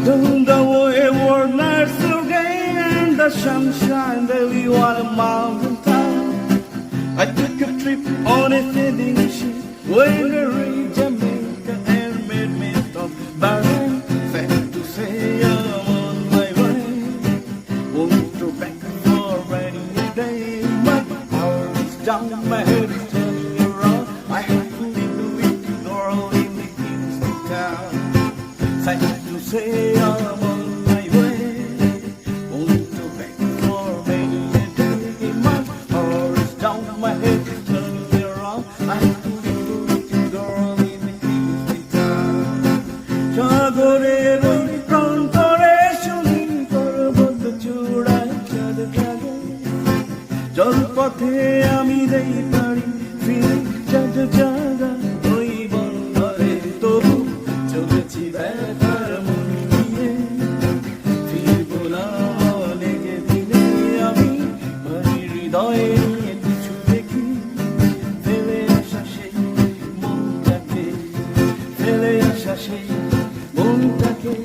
The wayward nights again and the sunshine daily on a mountain top. I took a trip on a sailing ship when I reached Jamaica and made me stop. But I'm sad to say I'm on my way. Won't go back for rainy day. My heart is down, my head is turning around. I have to leave the wicked girl in the Kingston town. Sad to say I'm on my way. Won't go back for rainy day. My heart is down, my head is turning around. I have to leave the wicked girl in the Kingston town. সাগরের ওই প্রান্তরে শুনি পর্বত চূড়ায় চাঁদ জাগে। জলপথে আমি দেই পারি ফিরে চাঁদ জাগা ওই বন্দরে তবু চলেছি ব্যথার মন নিয়ে। ফিরবো না অনেক দিনে আমি ভারী হৃদয়ে নিয়ে কিছু দেখি। ফেলে আসা সেই মনটাকে, ফেলে আসা সেই মনটাকে